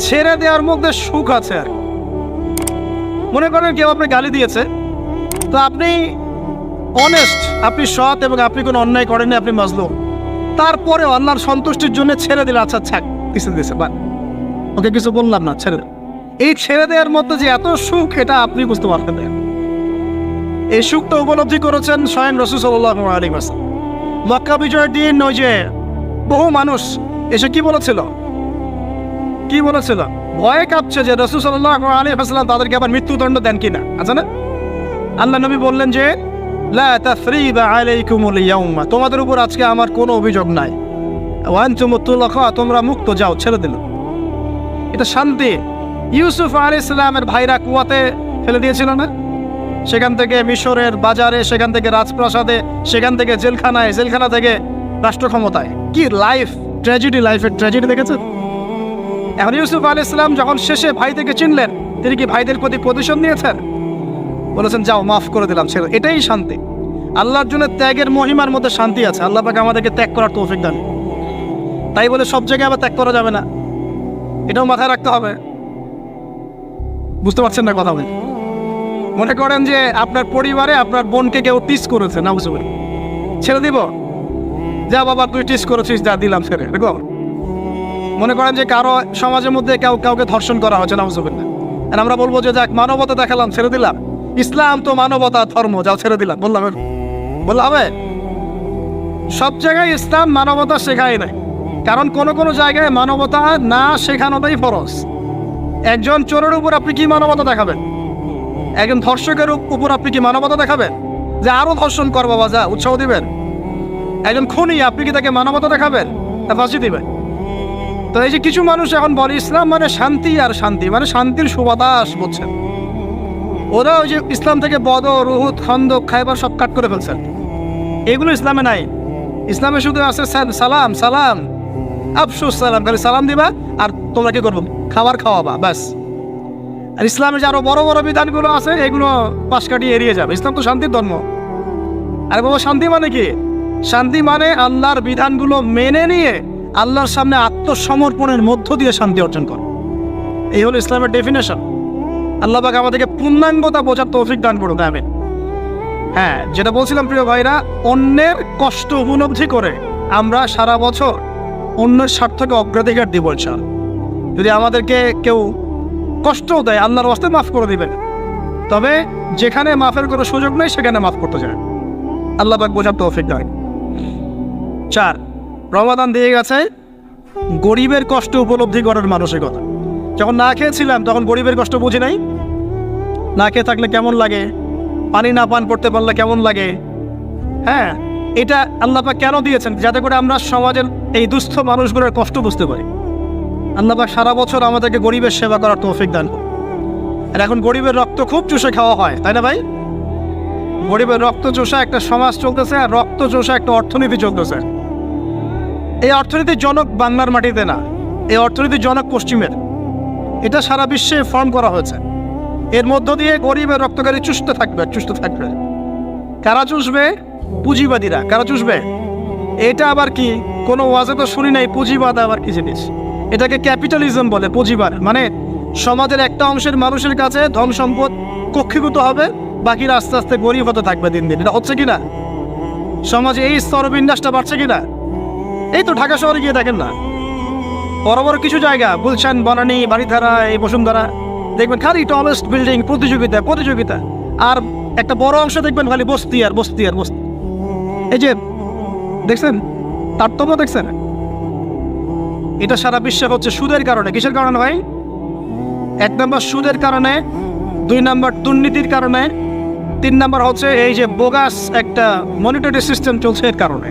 ছেড়ে দেওয়ার মধ্যে সুখ আছে। আর মনে করেন কেউ আপনি গালি দিয়েছে, তো আপনি অনেস্ট, আপনি সৎ এবং আপনি কোনো অন্যায় করেননি, আপনি মাজলুম, তারপরেও আল্লাহর সন্তুষ্টির জন্য ছেড়ে দিলে, আচ্ছা ছাক দিছে বা ওকে কিছু বললাম না, ছেড়ে দেন। এই ছেড়ে দেওয়ার মধ্যে যে এত সুখ, এটা আপনি বুঝতে পারবেন না। এই সুখটা উপলব্ধি করেছেন স্বয়ং রাসূল সাল্লাল্লাহু আলাইহি ওয়াসাল্লাম। মক্কা বিজয়ের দিন ওই যে বহু মানুষ এসে কি বলেছিল, ভয়ে কাঁপছে যে রাসূল সাল্লাল্লাহু আলাইহি ওয়াসাল্লাম তাদেরকে আবার মৃত্যুদণ্ড দেন কিনা, আছে না? আল্লাহ নবী বললেন যে লা তাসরিবা আলাইকুমুল ইয়াউমা, তোমাদের উপর আজকে আমার কোনো অভিযোগ নাই, ওয়া আনতুমুত তুলাকা, তোমরা মুক্ত, যাও, ছেড়ে দিল। এটা শান্তি। ইউসুফ আলাইহিস সালামের ভাইরা কুয়াতে ফেলে দিয়েছিল না, সেখান থেকে মিশরের বাজারে, সেখান থেকে রাজপ্রাসাদে, সেখান থেকে জেলখানায়, জেলখানা থেকে রাষ্ট্র ক্ষমতায়। কি লাইফ ট্র্যাজেডি, লাইফের ট্র্যাজেডি দেখেছেন? এখন ইউসুফ আলাইহিস সালাম যখন শেষে ভাই থেকে চিনলেন, তিনি কি ভাইদের প্রতি প্রতিশোধ নিয়েছেন? বলেছেন যাও, মাফ করে দিলাম, ছেড়ে। এটাই শান্তি। আল্লাহর জন্য ত্যাগের মহিমার মধ্যে শান্তি আছে। আল্লাহ পাক আমাদেরকে ত্যাগ করার তৌফিক দান। তাই বলে সব জায়গায় আবার ত্যাগ করা যাবে না, এটাও মাথায় রাখতে হবে। বুঝতে পারছেন না কথা বলে? মনে করেন যে আপনার পরিবারে আপনার বোনকে কেউ টিস করেছে, না বুঝতে পারি, ছেড়ে দিব? যা বাবা তুই টিস করেছিস, যা দিলাম, ছেড়ে দেখো। মনে করেন যে কারো সমাজের মধ্যে কাউকে ধর্ষণ করা হচ্ছে, না বুঝতে পারি না, আর আমরা বলবো যে যাক মানবতা দেখালাম, ছেড়ে দিলাম, ইসলাম তো মানবতা ধর্ম, যাও ছেড়ে দিলাম, বললাম হবে? সব জায়গায় ইসলাম মানবতা শেখায় নাই, কারণ কোনো জায়গায় মানবতা না শেখানোটাই ফরজ। একজন চোরের উপর আপনি কি মানবতা দেখাবেন? একজন ধর্ষকের উপর আপনি কি মানবতা দেখাবেন যে আরো ধর্ষণ কর বাবা, যা, উৎসাহ দিবেন? একজন খুনি, আপনি কি তাকে মানবতা দেখাবেন না ফাঁসি দিবেন? তো এই যে কিছু মানুষ এখন বলে ইসলাম মানে শান্তি, আর শান্তি মানে শান্তির সুবাতাস, বুঝছেন? ওরা ওই যে ইসলাম থেকে বদর, উহুদ, খন্দক, খায়বার সব কাট করে ফেলছেন। এগুলো ইসলামে নাই। ইসলামে শুধু আছে সালাম, সালাম, আফসুস সালাম, খালি সালাম দিবা আর তোমরা কি করবো, খাবার খাওয়াবা, ব্যাস। আর ইসলামের যে আরো বড় বড় বিধানগুলো আছে, এগুলো পাশ কাটিয়ে এড়িয়ে যাবে। ইসলাম তো শান্তির ধর্ম। আর বাবা শান্তি মানে কি? শান্তি মানে আল্লাহর বিধানগুলো মেনে নিয়ে আল্লাহর সামনে আত্মসমর্পণের মধ্য দিয়ে শান্তি অর্জন কর। এই হলো ইসলামের ডেফিনেশন। আল্লাহ পাক আমাদেরকে পূর্ণাঙ্গতা বোঝার তৌফিক দান করুন, আমিন। হ্যাঁ, যেটা বলছিলাম প্রিয় ভাইরা, অন্যের কষ্ট উপলব্ধি করে আমরা সারা বছর অন্যের স্বার্থকে অগ্রাধিকার দিব ইনশাআল্লাহ। যদি আমাদেরকে কেউ কষ্টও দেয়, আল্লাহর ওয়াস্তে মাফ করে দিবেন, তবে যেখানে মাফের কোনো সুযোগ নেই সেখানে মাফ করতে চায়। আল্লাহ পাক বোঝার তৌফিক দান। 4, রমাদান দিয়ে গেছে গরিবের কষ্ট উপলব্ধি করার মানসিকতা। যখন না খেয়েছিলাম তখন গরিবের কষ্ট বুঝি নাই। না খেয়ে থাকলে কেমন লাগে, পানি না পান করতে পারলে কেমন লাগে। হ্যাঁ, এটা আল্লাহ পাক কেন দিয়েছেন? যাতে করে আমরা সমাজের এই দুস্থ মানুষগুলোর কষ্ট বুঝতে পারি। আল্লাহ পাক সারা বছর আমাদেরকে গরিবের সেবা করার তৌফিক দান করুন। আর এখন গরিবের রক্ত খুব চুষে খাওয়া হয়, তাই না ভাই? গরিবের রক্ত চোষা একটা সমাজ চলতেছে, আর রক্ত চোষা একটা অর্থনীতি চলতেছে। এই অর্থনীতির জনক বাংলার মাটিতে না, এই অর্থনীতির জনক পশ্চিমের। এটা সারা বিশ্বে ফর্ম করা হয়েছে। এর মধ্য দিয়ে গরিবের রক্তকারী চুষতে থাকবে। কারা চুষবে? পুঁজিবাদীরা। কারা চুষবে? এটা আবার কি? কোনো ওয়াজে তো শুনি নাই পুঁজিবাদ আবার কি জিনিস। এটাকে ক্যাপিটালিজম বলে। পুঁজিবাদ মানে সমাজের একটা অংশের মানুষের কাছে ধন সম্পদ কক্ষীভূত হবে, বাকিরা আস্তে আস্তে গরিব হতে থাকবে দিন দিন। এটা হচ্ছে কিনা? সমাজে এই স্তরবিন্যাসটা বাড়ছে কিনা? এই তো ঢাকা শহরে গিয়ে দেখেন না, বড় বড় কিছু জায়গা, গুলশান, বনানী, বাড়িধারা, এই বসুন্ধরা, দেখবেন খালি টলেস্ট বিল্ডিং, প্রতিযোগিতা। আর একটা বড় অংশ দেখবেন খালি বস্তি আর বস্তি। এই যে দেখছেন তারতম্য, দেখছেন? এটা সারা বিশ্বে হচ্ছে সুদের কারণে। কিসের কারণে ভাই? 1 নম্বর সুদের কারণে, 2 নম্বর দুর্নীতির কারণে, 3 নম্বর হচ্ছে এই যে বোগাস একটা মনিটরি সিস্টেম চলছে এর কারণে।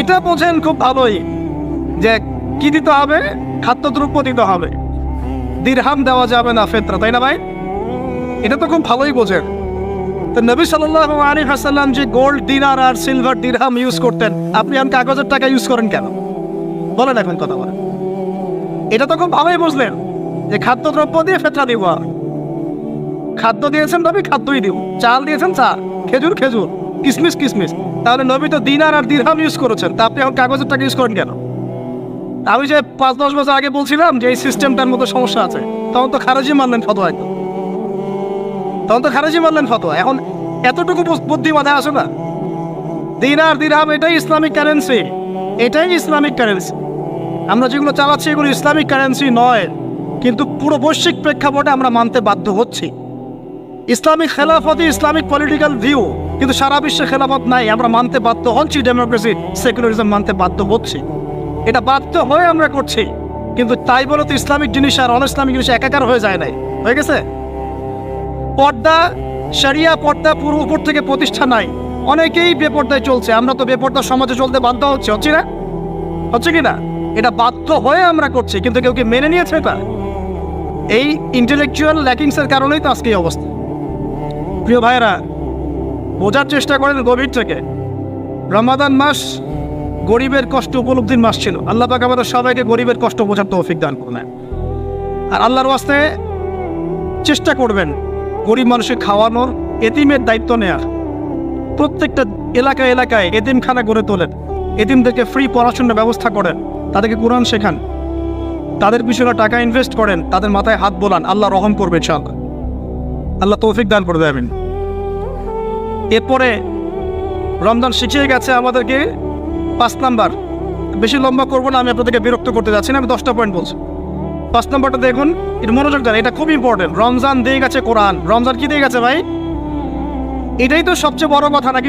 এটা বোঝেন খুব ভালোই যে কি দিতে হবে, খাদ্যদ্রব্য দিতে হবে, দিরহাম দেওয়া যাবে না, ফেতরা, তাই না ভাই? এটা তো খুব ভালোই বোঝেন। তো নবী সাল্লাল্লাহু আলাইহি ওয়াসাল্লাম যে গোল্ড দিনার আর সিলভার দিরহাম ইউজ করতেন, আপনি এখন কাগজের টাকা ইউজ করেন কেন? বলেন এখন কথা বলেন। এটা তো খুব ভালোই বুঝলেন যে খাদ্যদ্রব্য দিয়ে ফেতরা দিব। খাদ্য দিয়েছেন নবী, খাদ্যই দিব। চাল দিয়েছেন চাল, খেজুর, কিসমিস। তাহলে নবী তো দিনার আর দিরহাম ইউজ করেছেন, তা আপনি এখন কাগজের টাকা ইউজ করেন কেন? আমি যে 5-10 বছর আগে বলছিলাম যে এই সিস্টেমটার মতো সমস্যা আছে, তখন তো খারেজি মানলেন ফতোয়া, এখন এতটুকু বুদ্ধিমত্তা আছে না? দিনার দিরহাম এটাই ইসলামিক কারেন্সি, আমরা যেগুলো চালাচ্ছি এগুলো ইসলামিক কারেন্সি নয়, কিন্তু পুরো বৈশ্বিক প্রেক্ষাপটে আমরা মানতে বাধ্য হচ্ছি। ইসলামিক খেলাফতই ইসলামিক পলিটিক্যাল ভিউ, কিন্তু সারা বিশ্বে খেলাফত নাই, আমরা মানতে বাধ্য হচ্ছি। ডেমোক্রেসি, সেকুলারিজম মানতে বাধ্য হচ্ছি, এটা বাধ্য হয়ে আমরা করছি। কিন্তু তাই বলে তো ইসলামিক জিনিস আর অন ইসলামিক জিনিস একাকার হয়ে যায় নাই, হয়ে গেছে। পর্দা, শরিয়া পর্দা পুরো উপর থেকে প্রতিষ্ঠা নাই, অনেকেই বেপর্দায় চলছে। আমরা তো বেপর্দা সমাজে চলতে বাধ্য হচ্ছে না? হচ্ছে কি না? এটা বাধ্য হয়ে আমরা করছি, কিন্তু কেউ কি মেনে নিয়েছে এটা? এই ইন্টেলেকচুয়াল ল্যাকিংসের কারণেই তো আজকে এই অবস্থা। প্রিয় ভাইয়েরা, বোঝার চেষ্টা করেন গভীর থেকে, রমাদান মাস গরিবের কষ্ট উপলব্ধির মাস ছিল। আল্লাহ পাক আমাদের সবাইকে গরিবের কষ্ট বোঝার তৌফিক দান করুন। আর আল্লাহর ওয়াস্তে চেষ্টা করবেন গরিব মানুষের খাওয়ানোর, এতিমের দায়িত্ব নেয়ার। প্রত্যেকটা এলাকায় এতিমখানা গড়ে তোলেন, এতিমদেরকে ফ্রি পড়াশোনার ব্যবস্থা করেন, তাদেরকে কোরআন শেখান, তাদের পিছনে টাকা ইনভেস্ট করেন, তাদের মাথায় হাত বোলান। আল্লাহ রহম করবে ইনশাআল্লাহ, আল্লাহ তৌফিক দান করে দেবেন। এরপরে রমজান শিখিয়ে গেছে আমাদেরকে 5 নাম্বার, বেশি লম্বা করবো না, আমি আপনাদেরকে বিরক্ত করতে যাচ্ছি না, আমি 10টা পয়েন্ট বলছি। 5 নাম্বারটা দেখুন, এটা মনোযোগ দেন, এটা খুব ইম্পর্টেন্ট। রমজান দিয়ে গেছে কোরআন। রমজান কি দিয়ে গেছে ভাই? এটাই তো সবচেয়ে বড় কথা নাকি?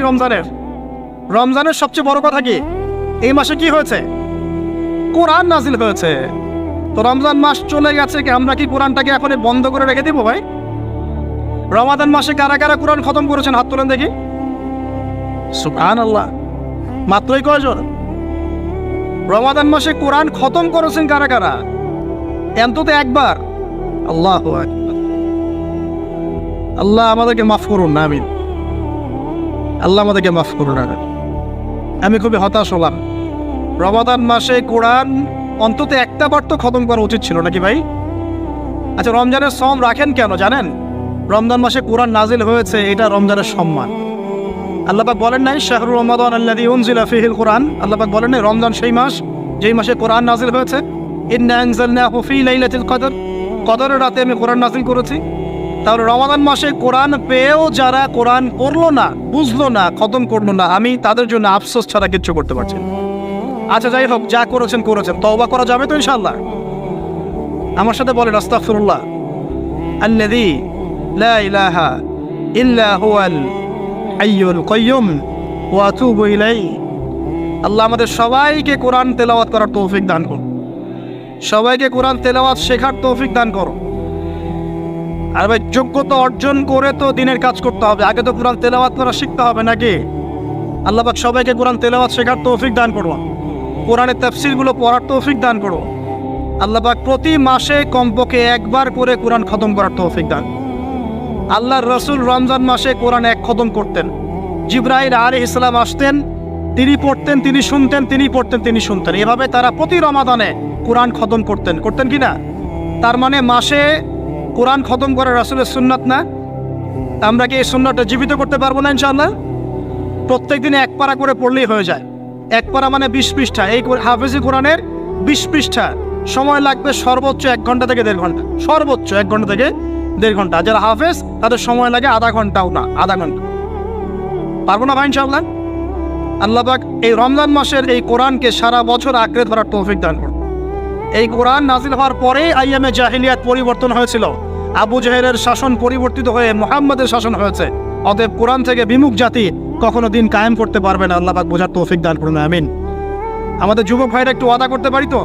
রমজানের সবচেয়ে বড় কথা কি? এই মাসে কি হয়েছে? কোরআন নাজিল হয়েছে। তো রমজান মাস চলে গেছে, আমরা কি কোরআনটাকে এখন বন্ধ করে রেখে দিব ভাই? রমাদান মাসে কারা কারা কোরআন খতম করেছেন হাত তোলেন দেখি। সুবহানাল্লাহ, মাত্রই কয়জন? রমাদান মাসে কোরআন খতম করেছেন কারা কারা? অন্তত একবার। আল্লাহু আকবার। আল্লাহ আমাদেরকে মাফ করুন না, আমিন। আল্লাহ আমাদেরকে মাফ করুন। আমি খুবই হতাশ হলাম। রমাদান মাসে কোরআন অন্তত একটা বার তো খতম করা উচিত ছিল নাকি ভাই? আচ্ছা, রমজানের সম রাখেন কেন জানেন? রমজান মাসে কোরআন নাজিল হয়েছে, এটা রমজানের সম্মান। আল্লাহ পাক বলেন নাই শাহরুর রমাদান আল্লাযী উনজিলা ফীহিল কোরআন? আল্লাহ পাক বলেন নাই রমজান সেই মাস যেই মাসে কোরআন নাজিল হয়েছে? ইন্না আনজালনাহু ফী লাইলাতিল কদর, কদরের রাতে আমি কোরআন নাজিল করেছি। তাহলে রমাদান মাসে কোরআন পেয়েও যারা কোরআন পড়লো না, বুঝলো না, খতম করলো না, আমি তাদের জন্য আফসোস ছাড়া কিচ্ছু করতে পারছি না। আচ্ছা যাই হোক, যা করেছেন, তওবা করা যাবে তো ইনশাআল্লাহ? আমার সাথে বলেন আস্তাগফিরুল্লাহ আল্লাযী লা ইলাহা ইল্লা হুয়াল হাইয়ুল কাইয়্যুম ওয়া আতুবু ইলাইহি। আল্লাহ আমাদের সবাইকে কোরআন তেলাওয়াত করার তৌফিক দান করুন, সবাইকে কোরআন তেলাওয়াত শেখার তৌফিক দান করুন। আর ভাই, যোগ্যতা অর্জন করে তো দিনের কাজ করতে হবে, আগে তো কোরআন তেলাওয়াত করা শিখতে হবে নাকি? আল্লাহ পাক সবাইকে কোরআন তেলাওয়াত শেখার তৌফিক দান করুন, কোরআনের তাফসীরগুলো পড়ার তৌফিক দান করুন। আল্লাহ পাক প্রতি মাসে কমপক্ষে একবার করে কোরআন খতম করার তৌফিক দান। আল্লাহর রাসূল রমজান মাসে কোরআন এক খতম করতেন। জিবরাইল আলাইহিস সালাম আসতেন, তিনি পড়তেন, তিনি শুনতেন, তিনি পড়তেন, তিনি শুনতেন। এভাবে তারা প্রতি রমাদানে কোরআন খতম করতেন কি না? তার মানে মাসে কোরআন খতম করা রাসূলের সুন্নাত না? আমরা কি এই সুন্নাতটা জীবিত করতে পারবো না ইনশাআল্লাহ? প্রত্যেক দিনে এক পারা করে পড়লেই হয়ে যায়। এক পারা মানে 20 পৃষ্ঠা। এই হাফেজি কোরআনের 20 পৃষ্ঠা, সময় লাগবে সর্বোচ্চ 1 ঘন্টা থেকে 1.5 ঘন্টা, সর্বোচ্চ 1 ঘন্টা থেকে 1.5 ঘন্টা। যারা হাফেজ তাদের সময় লাগে আধা ঘন্টাও না, আধা ঘন্টা। পারবো না ভাই ইনশাআল্লাহ? আল্লাহ পাক এই রমজান মাসের এই কোরআনকে সারা বছর আঁকড়ে ধরার তৌফিক দান করুন। এই কোরআন নাজিল হওয়ার পরেই আইয়ামে জাহিলিয়াত পরিবর্তন হয়েছিল। আবু জাহেলের শাসন পরিবর্তিত হয়ে মুহাম্মাদের শাসন হয়েছে। অতএব কোরআন থেকে বিমুখ জাতি কখনো দিন কায়েম করতে পারবে না। আল্লাহ পাক বোঝার তৌফিক দান করুন, আমিন। আমাদের যুবক ভাইরা একটু ওয়াদা করতে পারি তো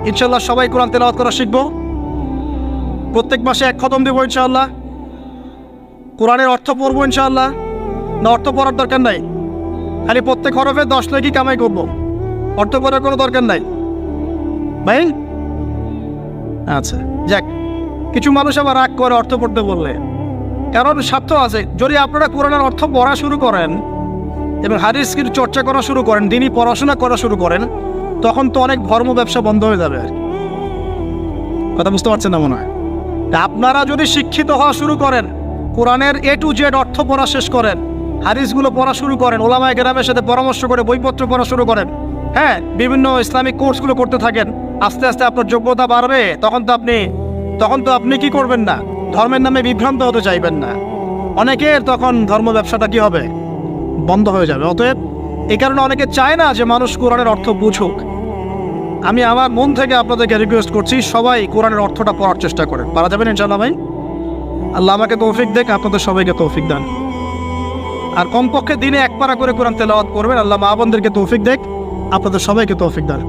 ইনশাআল্লাহ সবাই কোরআন তেলাওয়াত করা শিখবো, প্রত্যেক মাসে এক খতম দেবো ইনশাআল্লাহ, কোরআনের অর্থ পড়বো ইনশাআল্লাহ। না অর্থ পড়ার দরকার নাই, খালি প্রত্যেক হরফে 10 নেকি কামাই করবো, অর্থ পড়ার কোনো দরকার নাই ভাই? আচ্ছা যাক, কিছু মানুষ আবার রাগ করে অর্থ পড়তে বললে, কারণ স্বার্থ আছে। যদি আপনারা কোরআনের অর্থ পড়া শুরু করেন এবং হাদিসের চর্চা করা শুরু করেন, দিনই পড়াশোনা করা শুরু করেন, তখন তো অনেক ধর্ম ব্যবসা বন্ধ হয়ে যাবে। আর কথা বুঝতে পারছেন না মনে হয়? আপনারা যদি শিক্ষিত হওয়া শুরু করেন, কোরআনের A to Z অর্থ পড়া শেষ করেন, হাদিসগুলো পড়া শুরু করেন, ওলামায়ে কেরামের সাথে পরামর্শ করে বইপত্র পড়া শুরু করেন, হ্যাঁ, বিভিন্ন ইসলামিক কোর্সগুলো করতে থাকেন, আস্তে আস্তে আপনার যোগ্যতা বাড়বে, তখন তো আপনি কি করবেন না, ধর্মের নামে বিভ্রান্ত হতে চাইবেন না। অনেকের তখন ধর্ম ব্যবসাটা কি হবে, বন্ধ হয়ে যাবে। অতএব এই কারণে অনেকে চায় না যে মানুষ কোরআনের অর্থ বুঝুক। আমি আমার মন থেকে আপনাদেরকে রিকোয়েস্ট করছি, সবাই কোরআনের অর্থটা পড়ার চেষ্টা করেন। পারা যাবেন ইনশাআল্লাহ ভাই? আল্লাহ আমাকে তৌফিক দেখ, আপনাদের সবাইকে তৌফিক দেন। আর কমপক্ষে দিনে এক পারা করে কোরআন তেলাওয়াত করবেন। আল্লাহ মা বোনদেরকে তৌফিক দেখ, আপনাদের সবাইকে তৌফিক দেন।